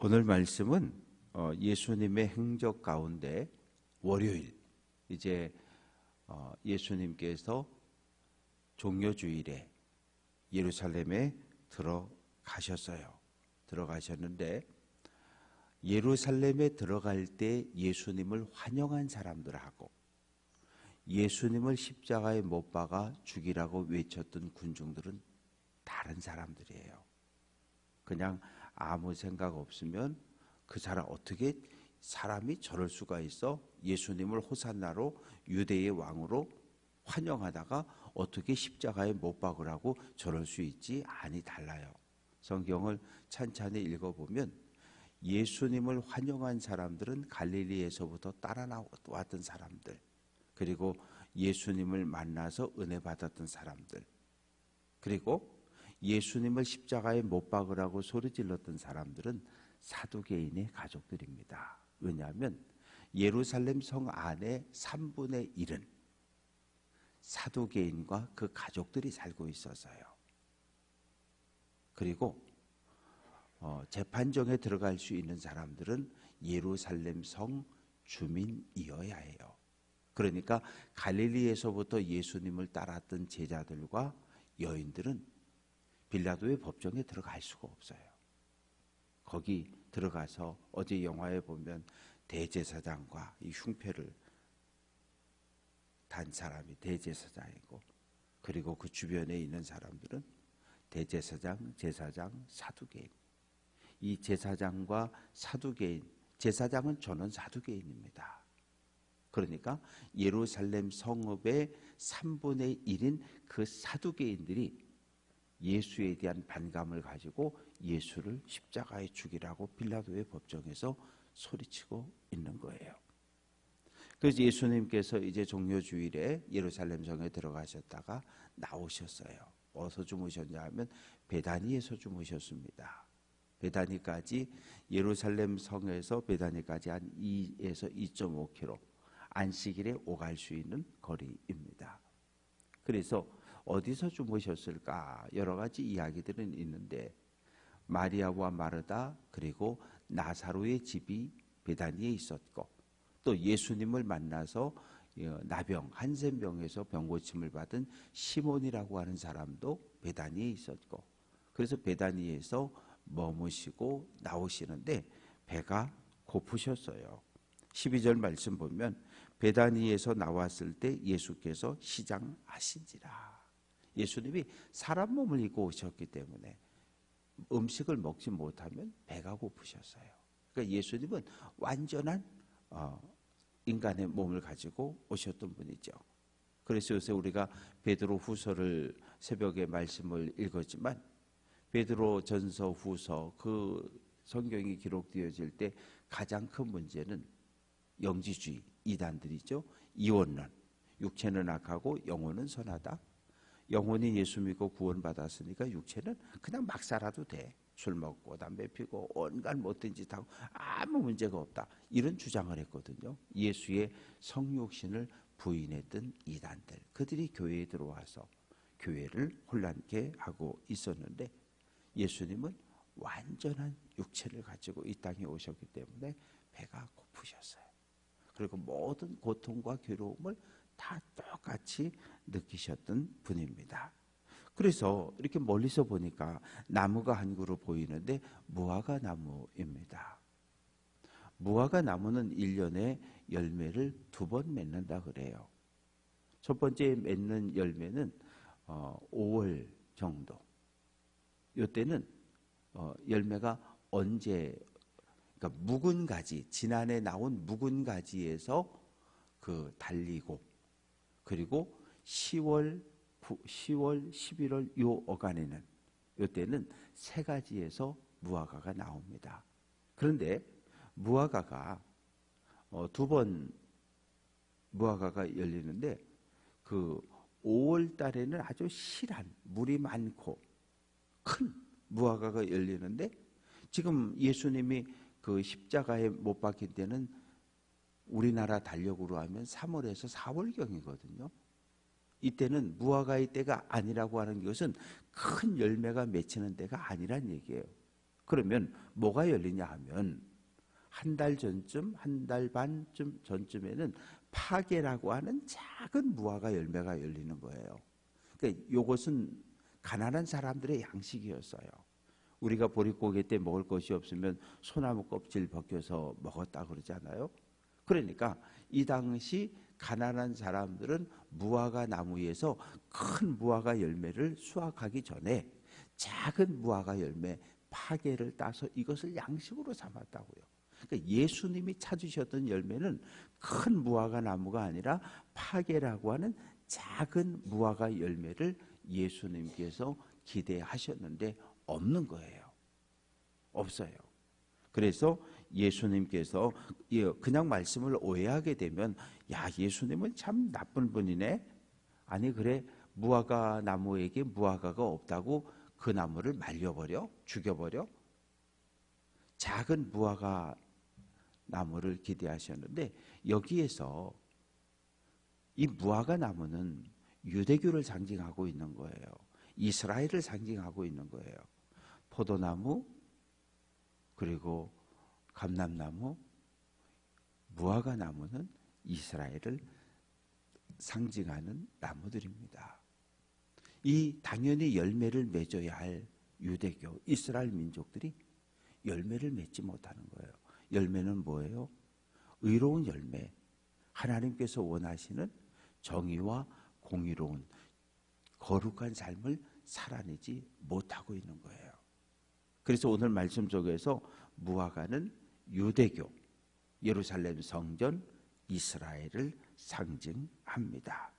오늘 말씀은 예수님의 행적 가운데 월요일, 이제 예수님께서 종려주일에 예루살렘에 들어가셨는데, 예루살렘에 들어갈 때 예수님을 환영한 사람들하고 예수님을 십자가에 못 박아 죽이라고 외쳤던 군중들은 다른 사람들이에요. 그냥 아무 생각 없으면 그 사람, 어떻게 사람이 저럴 수가 있어? 예수님을 호산나로 유대의 왕으로 환영하다가 어떻게 십자가에 못 박으라고 저럴 수 있지? 아니, 달라요. 성경을 찬찬히 읽어보면 예수님을 환영한 사람들은 갈릴리에서부터 따라 나왔던 사람들, 그리고 예수님을 만나서 은혜 받았던 사람들, 그리고 예수님을 십자가에 못 박으라고 소리 질렀던 사람들은 사두개인의 가족들입니다. 왜냐하면 예루살렘 성 안에 3분의 1은 사두개인과 그 가족들이 살고 있어서요. 그리고 재판정에 들어갈 수 있는 사람들은 예루살렘 성 주민이어야 해요. 그러니까 갈릴리에서부터 예수님을 따랐던 제자들과 여인들은 빌라도의 법정에 들어갈 수가 없어요. 거기 들어가서 어제 영화에 보면 대제사장과 이 흉패를 단 사람이 대제사장이고, 그리고 그 주변에 있는 사람들은 대제사장, 제사장, 사두개인. 이 제사장과 사두개인, 제사장은 전원 사두개인입니다. 그러니까 예루살렘 성읍의 3분의 1인 그 사두개인들이 예수에 대한 반감을 가지고 예수를 십자가에 죽이라고 빌라도의 법정에서 소리치고 있는 거예요. 그래서 예수님께서 이제 종려주일에 예루살렘 성에 들어가셨다가 나오셨어요. 어디서 주무셨냐 하면 베다니에서 주무셨습니다. 베다니까지, 예루살렘 성에서 베다니까지 한 2에서 2.5km, 안식일에 오갈 수 있는 거리입니다. 그래서 어디서 주무셨을까? 여러 가지 이야기들은 있는데, 마리아와 마르다, 그리고 나사로의 집이 베다니에 있었고, 또 예수님을 만나서 나병, 한센병에서 병고침을 받은 시몬이라고 하는 사람도 베다니에 있었고, 그래서 베다니에서 머무시고 나오시는데 배가 고프셨어요. 12절 말씀 보면 베다니에서 나왔을 때 예수께서 시장하신지라. 예수님이 사람 몸을 입고 오셨기 때문에 음식을 먹지 못하면 배가 고프셨어요. 그러니까 예수님은 완전한 인간의 몸을 가지고 오셨던 분이죠. 그래서 요새 우리가 베드로 후서를 새벽에 말씀을 읽었지만, 베드로 전서 후서 그 성경이 기록되어질 때 가장 큰 문제는 영지주의, 이단들이죠. 이원론, 육체는 악하고 영혼은 선하다. 영혼이 예수 믿고 구원받았으니까 육체는 그냥 막 살아도 돼. 술 먹고 담배 피고 온갖 못된 짓 하고 아무 문제가 없다. 이런 주장을 했거든요. 예수의 성육신을 부인했던 이단들, 그들이 교회에 들어와서 교회를 혼란케 하고 있었는데, 예수님은 완전한 육체를 가지고 이 땅에 오셨기 때문에 배가 고프셨어요. 그리고 모든 고통과 괴로움을 다 똑같이 느끼셨던 분입니다. 그래서 이렇게 멀리서 보니까 나무가 한 그루 보이는데 무화과 나무입니다. 무화과 나무는 1년에 열매를 2번 맺는다 그래요. 첫 번째 맺는 열매는 5월 정도. 이때는 열매가 언제, 그러니까 묵은 가지, 지난해 나온 묵은 가지에서 달리고, 그리고 10월, 11월 요 어간에는, 이때는 세 가지에서 무화과가 나옵니다. 그런데 무화과가 2번 무화과가 열리는데, 그 5월 달에는 아주 실한 물이 많고 큰 무화과가 열리는데, 지금 예수님이 그 십자가에 못 박힌 때는 우리나라 달력으로 하면 3월에서 4월경이거든요. 이때는 무화과의 때가 아니라고 하는 것은 큰 열매가 맺히는 때가 아니란 얘기예요. 그러면 뭐가 열리냐 하면 한 달 전쯤, 한 달 반쯤 전쯤에는 파게라고 하는 작은 무화과 열매가 열리는 거예요. 그러니까 이것은 가난한 사람들의 양식이었어요. 우리가 보릿고개 때 먹을 것이 없으면 소나무 껍질 벗겨서 먹었다 그러잖아요. 그러니까 이 당시 가난한 사람들은 무화과 나무에서 큰 무화과 열매를 수확하기 전에 작은 무화과 열매 파게를 따서 이것을 양식으로 삼았다고요. 그러니까 예수님이 찾으셨던 열매는 큰 무화과 나무가 아니라 파게라고 하는 작은 무화과 열매를 예수님께서 기대하셨는데 없는 거예요. 없어요. 그래서 예수님께서 그냥 말씀을 오해하게 되면 야, 예수님은 참 나쁜 분이네. 아니 그래, 무화과 나무에게 무화과가 없다고 그 나무를 말려버려? 죽여버려? 작은 무화과 나무를 기대하셨는데 여기에서 이 무화과 나무는 유대교를 상징하고 있는 거예요. 이스라엘을 상징하고 있는 거예요. 포도나무, 그리고 감람나무, 무화과 나무는 이스라엘을 상징하는 나무들입니다. 이 당연히 열매를 맺어야 할 유대교, 이스라엘 민족들이 열매를 맺지 못하는 거예요. 열매는 뭐예요? 의로운 열매, 하나님께서 원하시는 정의와 공의로운 거룩한 삶을 살아내지 못하고 있는 거예요. 그래서 오늘 말씀 속에서 무화과는 유대교, 예루살렘 성전, 이스라엘을 상징합니다.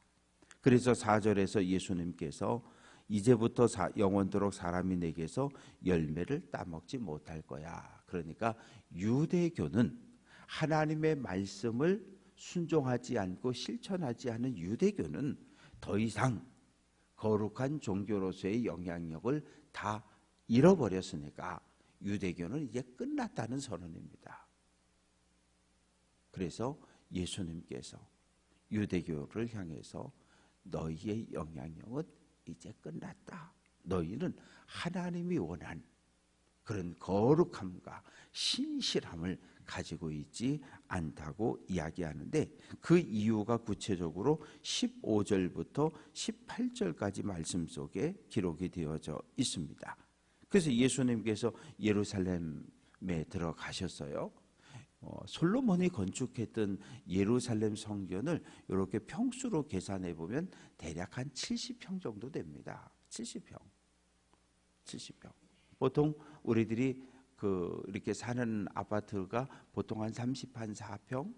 그래서 4절에서 예수님께서 이제부터 영원토록 사람이 내게서 열매를 따먹지 못할 거야. 그러니까 유대교는 하나님의 말씀을 순종하지 않고 실천하지 않은 유대교는 더 이상 거룩한 종교로서의 영향력을 다 잃어버렸으니까 유대교는 이제 끝났다는 선언입니다. 그래서 예수님께서 유대교를 향해서 너희의 영향력은 이제 끝났다. 너희는 하나님이 원한 그런 거룩함과 신실함을 가지고 있지 않다고 이야기하는데 그 이유가 구체적으로 15절부터 18절까지 말씀 속에 기록이 되어져 있습니다. 그래서 예수님께서 예루살렘에 들어가셨어요. 솔로몬이 건축했던 예루살렘 성전을 이렇게 평수로 계산해 보면 대략 한 70평 정도 됩니다. 70평. 보통 우리들이 이렇게 사는 아파트가 보통 한 34평,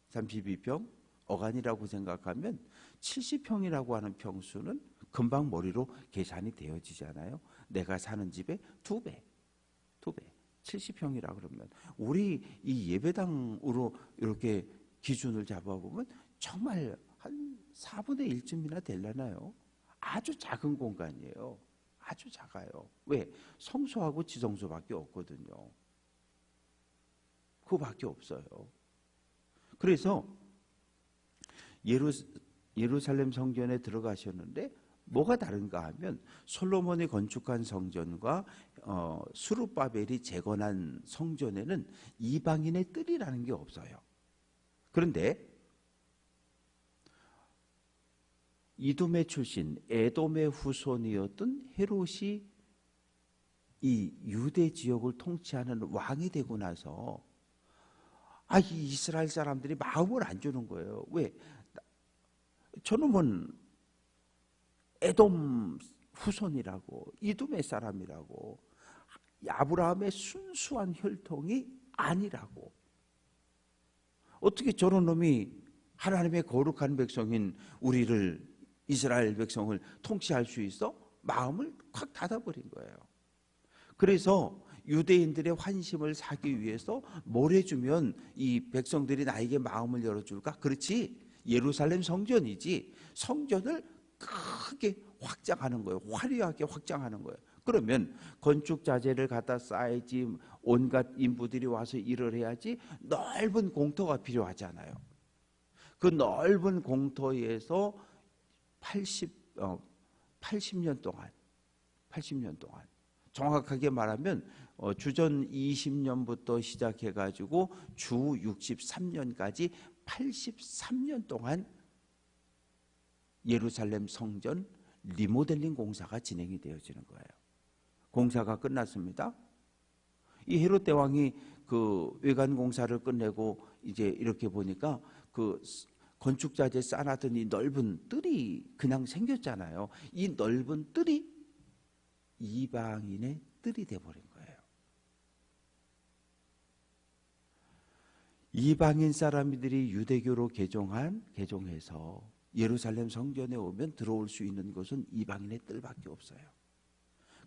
32평 어간이라고 생각하면 70평이라고 하는 평수는 금방 머리로 계산이 되어지잖아요. 내가 사는 집의 2배. 70평이라 그러면 우리 이 예배당으로 이렇게 기준을 잡아보면 정말 한 4분의 1쯤이나 되려나요? 아주 작은 공간이에요. 아주 작아요. 왜? 성소하고 지성소밖에 없거든요. 그거밖에 없어요. 그래서 예루살렘 성전에 들어가셨는데 뭐가 다른가 하면 솔로몬이 건축한 성전과 스룹바벨이 재건한 성전에는 이방인의 뜰이라는 게 없어요. 그런데 이돔의 출신 에돔의 후손이었던 헤롯이 이 유대 지역을 통치하는 왕이 되고 나서 이 이스라엘 사람들이 마음을 안 주는 거예요. 왜? 저놈은 에돔 후손이라고, 이돔의 사람이라고, 아브라함의 순수한 혈통이 아니라고. 어떻게 저런 놈이 하나님의 거룩한 백성인 우리를, 이스라엘 백성을 통치할 수 있어? 마음을 확 닫아버린 거예요. 그래서 유대인들의 환심을 사기 위해서 뭘 해주면 이 백성들이 나에게 마음을 열어줄까? 그렇지, 예루살렘 성전이지. 성전을 크게 확장하는 거예요. 화려하게 확장하는 거예요. 그러면 건축 자재를 갖다 쌓아야지, 온갖 인부들이 와서 일을 해야지. 넓은 공터가 필요하잖아요. 그 넓은 공터에서 80년 동안 정확하게 말하면 주전 20년부터 시작해가지고 주 63년까지 83년 동안 예루살렘 성전 리모델링 공사가 진행이 되어지는 거예요. 공사가 끝났습니다. 이 헤롯 대왕이 그 외관 공사를 끝내고 이제 이렇게 보니까 그 건축자재 쌓아놨던 이 넓은 뜰이 그냥 생겼잖아요. 이 넓은 뜰이 이방인의 뜰이 돼버린 거예요. 이방인 사람들이 유대교로 개종해서 예루살렘 성전에 오면 들어올 수 있는 곳은 이방인의 뜰밖에 없어요.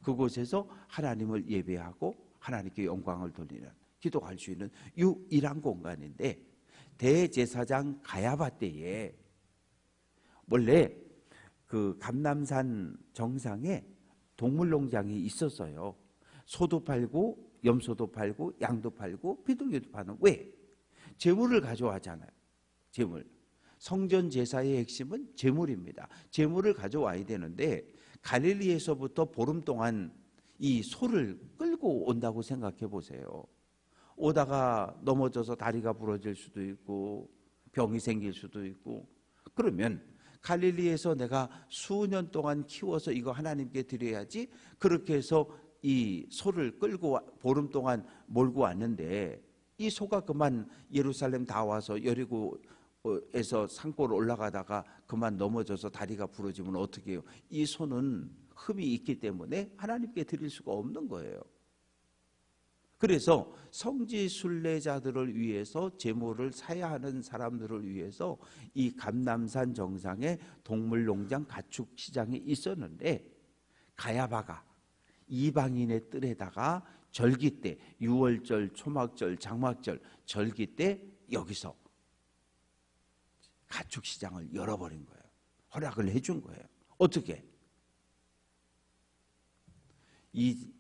그곳에서 하나님을 예배하고 하나님께 영광을 돌리는, 기도할 수 있는 유일한 공간인데, 대제사장 가야바 때에 원래 그 감람산 정상에 동물농장이 있었어요. 소도 팔고 염소도 팔고 양도 팔고 비둘기도 파는. 왜? 제물을 가져와잖아요. 제물. 성전 제사의 핵심은 제물입니다. 제물을 가져와야 되는데 갈릴리에서부터 보름 동안 이 소를 끌고 온다고 생각해 보세요. 오다가 넘어져서 다리가 부러질 수도 있고 병이 생길 수도 있고, 그러면 갈릴리에서 내가 수년 동안 키워서 이거 하나님께 드려야지, 그렇게 해서 이 소를 끌고 보름 동안 몰고 왔는데, 이 소가 그만 예루살렘 다 와서 여리고에서 산골 올라가다가 그만 넘어져서 다리가 부러지면 어떻게 해요? 이 소는 흠이 있기 때문에 하나님께 드릴 수가 없는 거예요. 그래서 성지 순례자들을 위해서 제물을 사야 하는 사람들을 위해서 이 감람산 정상에 동물농장 가축 시장이 있었는데, 가야바가 이방인의 뜰에다가 절기 때, 유월절, 초막절, 장막절 절기 때 여기서 가축 시장을 열어버린 거예요. 허락을 해준 거예요. 어떻게? 이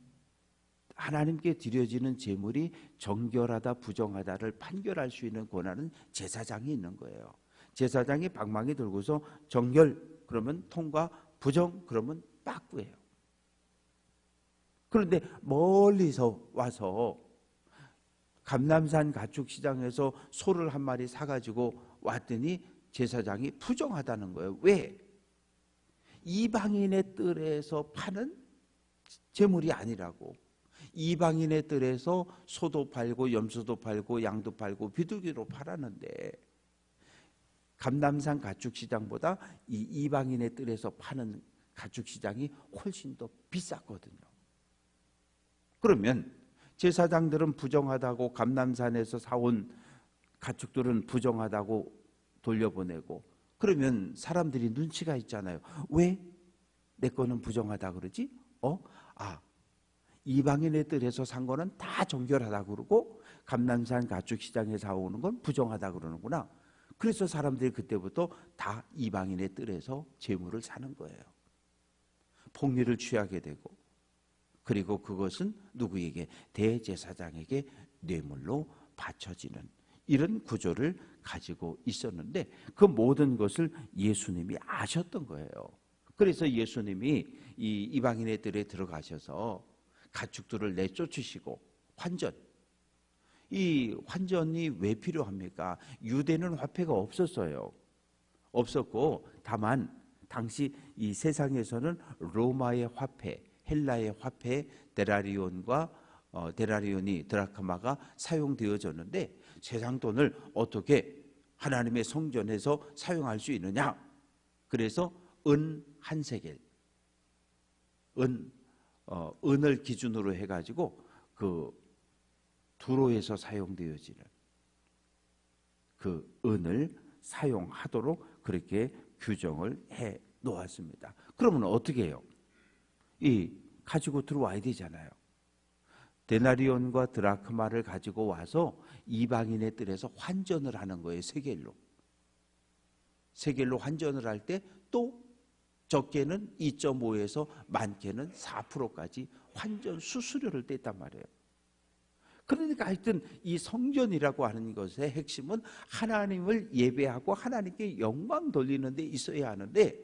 하나님께 드려지는 제물이 정결하다 부정하다를 판결할 수 있는 권한은 제사장이 있는 거예요. 제사장이 방망이 들고서 정결 그러면 통과, 부정 그러면 빠꾸예요. 그런데 멀리서 와서 감람산 가축시장에서 소를 한 마리 사가지고 왔더니 제사장이 부정하다는 거예요. 왜? 이방인의 뜰에서 파는 제물이 아니라고. 이방인의 뜰에서 소도 팔고 염소도 팔고 양도 팔고 비둘기도 팔았는데, 감람산 가축시장보다 이 이방인의 뜰에서 파는 가축시장이 훨씬 더 비쌌거든요. 그러면 제사장들은 부정하다고, 감람산에서 사온 가축들은 부정하다고 돌려보내고, 그러면 사람들이 눈치가 있잖아요. 왜 내 거는 부정하다 그러지? 이방인의 뜰에서 산 거는 다 정결하다 그러고 감람산 가축시장에 사오는 건 부정하다 그러는구나. 그래서 사람들이 그때부터 다 이방인의 뜰에서 제물을 사는 거예요. 폭리를 취하게 되고, 그리고 그것은 누구에게? 대제사장에게 뇌물로 바쳐지는 이런 구조를 가지고 있었는데, 그 모든 것을 예수님이 아셨던 거예요. 그래서 예수님이 이 이방인의 뜰에 들어가셔서 가축들을 내쫓으시고 환전. 이 환전이 왜 필요합니까? 유대는 화폐가 없었어요. 없었고, 다만 당시 이 세상에서는 로마의 화폐, 헬라의 화폐 데나리온이 드라크마가 사용되어졌는데, 세상 돈을 어떻게 하나님의 성전에서 사용할 수 있느냐? 그래서 은 한 세겔, 은을 기준으로 해가지고 그 두로에서 사용되어지는 그 은을 사용하도록 그렇게 규정을 해 놓았습니다. 그러면 어떻게 해요? 이 가지고 들어와야 되잖아요. 데나리온과 드라크마를 가지고 와서 이방인의 뜰에서 환전을 하는 거예요. 세겔로. 세겔로 환전을 할 때 또 적게는 2.5에서 많게는 4%까지 환전 수수료를 뗐단 말이에요. 그러니까 하여튼 이 성전이라고 하는 것의 핵심은 하나님을 예배하고 하나님께 영광 돌리는 데 있어야 하는데,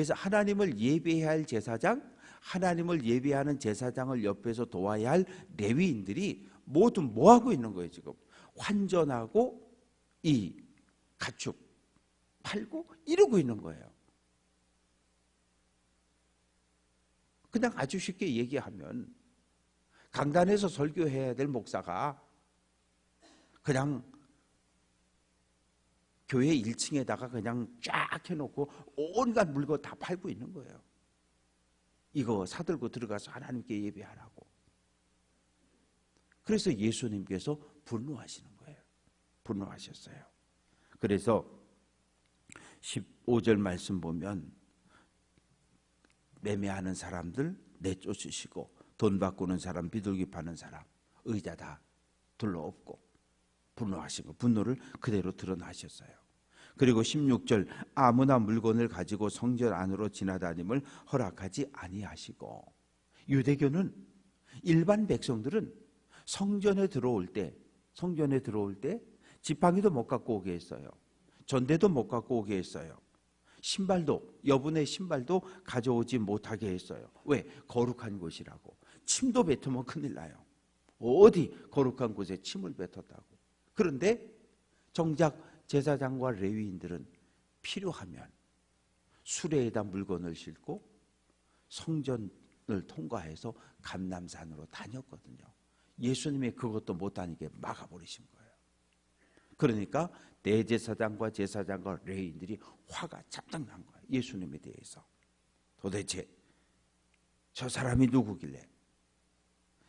하나님을 예배해야 할 제사장, 하나님을 예배하는 제사장을 옆에서 도와야 할 레위인들이 모두 뭐 하고 있는 거예요? 지금 환전하고 이 가축 팔고 이러고 있는 거예요. 그냥 아주 쉽게 얘기하면 강단에서 설교해야 될 목사가 그냥 교회 1층에다가 그냥 쫙 해놓고 온갖 물건 다 팔고 있는 거예요. 이거 사들고 들어가서 하나님께 예배하라고. 그래서 예수님께서 분노하시는 거예요. 분노하셨어요. 그래서 15절 말씀 보면 매매하는 사람들 내쫓으시고 돈 바꾸는 사람, 비둘기 파는 사람, 의자 다 둘러엎고 분노하시고 분노를 그대로 드러나셨어요. 그리고 16절 아무나 물건을 가지고 성전 안으로 지나다님을 허락하지 아니하시고, 유대교는 일반 백성들은 성전에 들어올 때 지팡이도 못 갖고 오게 했어요. 전대도 못 갖고 오게 했어요. 신발도, 여분의 신발도 가져오지 못하게 했어요. 왜? 거룩한 곳이라고. 침도 뱉으면 큰일 나요. 어디 거룩한 곳에 침을 뱉었다고. 그런데 정작 제사장과 레위인들은 필요하면 수레에다 물건을 싣고 성전을 통과해서 감람산으로 다녔거든요. 예수님이 그것도 못 다니게 막아버리신 거예요. 그러니까 대제사장과 제사장과 레위인들이 화가 잔뜩 난 거예요. 예수님에 대해서. 도대체 저 사람이 누구길래,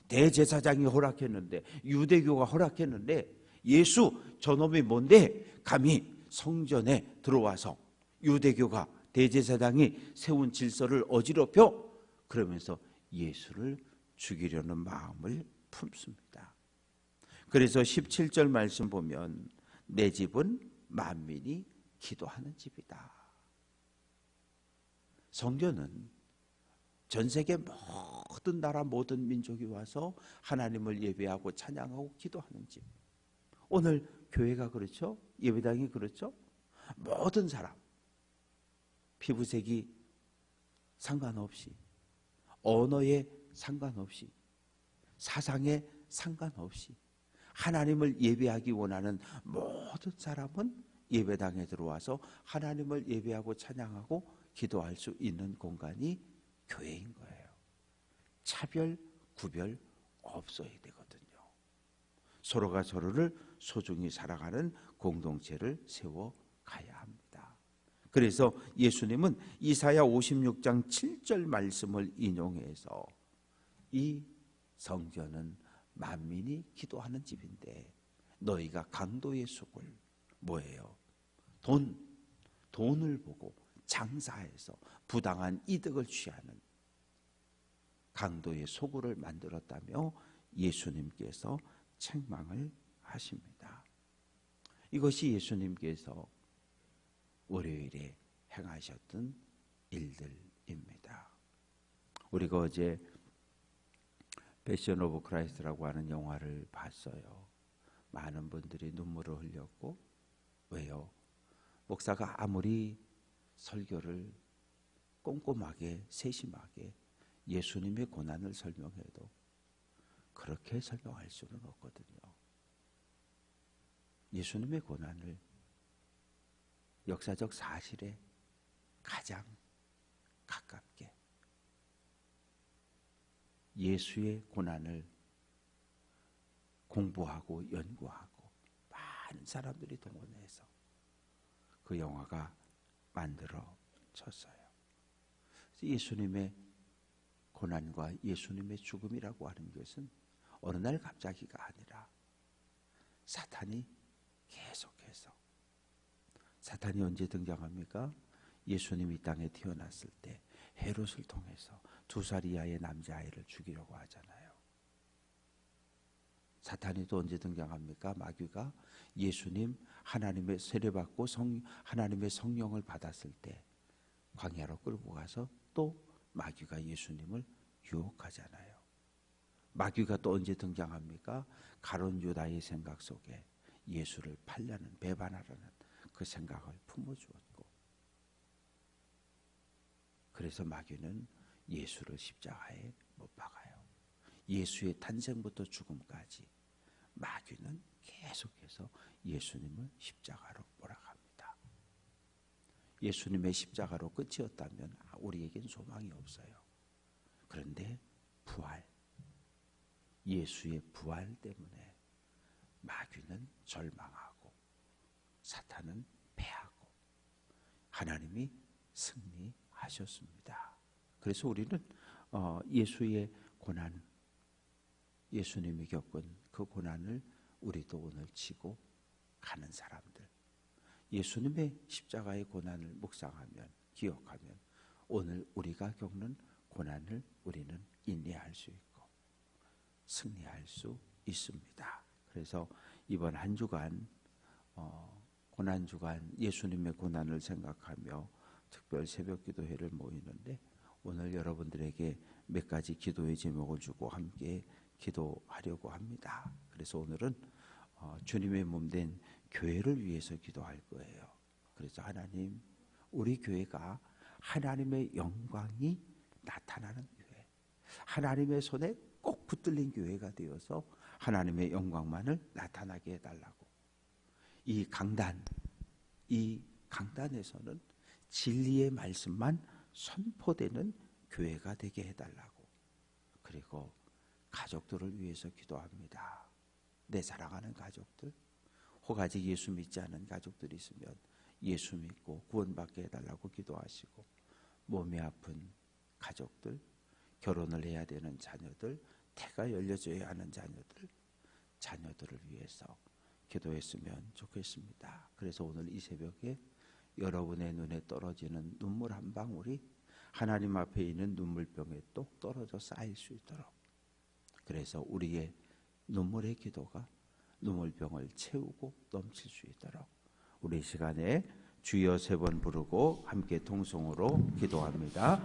대제사장이 허락했는데, 유대교가 허락했는데 예수 저놈이 뭔데 감히 성전에 들어와서 유대교가, 대제사장이 세운 질서를 어지럽혀? 그러면서 예수를 죽이려는 마음을 품습니다. 그래서 17절 말씀 보면 내 집은 만민이 기도하는 집이다. 성전은 전 세계 모든 나라 모든 민족이 와서 하나님을 예배하고 찬양하고 기도하는 집. 오늘 교회가 그렇죠? 예배당이 그렇죠? 모든 사람, 피부색이 상관없이, 언어에 상관없이, 사상에 상관없이 하나님을 예배하기 원하는 모든 사람은 예배당에 들어와서 하나님을 예배하고 찬양하고 기도할 수 있는 공간이 교회인 거예요. 차별, 구별 없어야 되거든요. 서로가 서로를 소중히 살아가는 공동체를 세워가야 합니다. 그래서 예수님은 이사야 56장 7절 말씀을 인용해서 이 성전은 만민이 기도하는 집인데 너희가 강도의 속을, 뭐예요? 돈을 보고 장사해서 부당한 이득을 취하는 강도의 소굴을 만들었다며 예수님께서 책망을 하십니다. 이것이 예수님께서 월요일에 행하셨던 일들입니다. 우리가 어제 패션 오브 크라이스트라고 하는 영화를 봤어요. 많은 분들이 눈물을 흘렸고, 왜요? 목사가 아무리 설교를 꼼꼼하게 세심하게 예수님의 고난을 설명해도 그렇게 설명할 수는 없거든요. 예수님의 고난을 역사적 사실에 가장 가깝게, 예수의 고난을 공부하고 연구하고 많은 사람들이 동원해서 그 영화가 만들어졌어요. 예수님의 고난과 예수님의 죽음이라고 하는 것은 어느 날 갑자기가 아니라 사탄이 계속해서, 사탄이 언제 등장합니까? 예수님이 이 땅에 태어났을 때 헤롯을 통해서 2살 이하의 남자아이를 죽이려고 하잖아요. 사탄이 또 언제 등장합니까? 마귀가 예수님 하나님의 세례받고 하나님의 성령을 받았을 때 광야로 끌고 가서 또 마귀가 예수님을 유혹하잖아요. 마귀가 또 언제 등장합니까? 가룟 유다의 생각 속에 예수를 팔려는, 배반하려는 그 생각을 품어주었고, 그래서 마귀는 예수를 십자가에 못 박아요. 예수의 탄생부터 죽음까지 마귀는 계속해서 예수님을 십자가로 몰아갑니다. 예수님의 십자가로 끝이었다면 우리에겐 소망이 없어요. 그런데 부활, 예수의 부활 때문에 마귀는 절망하고 사탄은 패하고 하나님이 승리하셨습니다. 그래서 우리는 예수의 고난, 예수님이 겪은 그 고난을 우리도 오늘 지고 가는 사람들, 예수님의 십자가의 고난을 묵상하면, 기억하면 오늘 우리가 겪는 고난을 우리는 인내할 수 있고 승리할 수 있습니다. 그래서 이번 한 주간 고난 주간 예수님의 고난을 생각하며 특별 새벽 기도회를 모이는데, 오늘 여러분들에게 몇 가지 기도의 제목을 주고 함께 기도하려고 합니다. 그래서 오늘은 주님의 몸된 교회를 위해서 기도할 거예요. 그래서 하나님, 우리 교회가 하나님의 영광이 나타나는 교회, 하나님의 손에 꼭 붙들린 교회가 되어서 하나님의 영광만을 나타나게 해달라고. 이 강단에서는 진리의 말씀만 선포되는 교회가 되게 해달라고. 그리고 가족들을 위해서 기도합니다. 내 사랑하는 가족들, 혹 아직 예수 믿지 않은 가족들이 있으면 예수 믿고 구원받게 해달라고 기도하시고, 몸이 아픈 가족들, 결혼을 해야 되는 자녀들, 태가 열려져야 하는 자녀들을 위해서 기도했으면 좋겠습니다. 그래서 오늘 이 새벽에 여러분의 눈에 떨어지는 눈물 한 방울이 하나님 앞에 있는 눈물병에 또 떨어져 쌓일 수 있도록, 그래서 우리의 눈물의 기도가 눈물병을 채우고 넘칠 수 있도록 우리 시간에 주여 3번 부르고 함께 통성으로 기도합니다.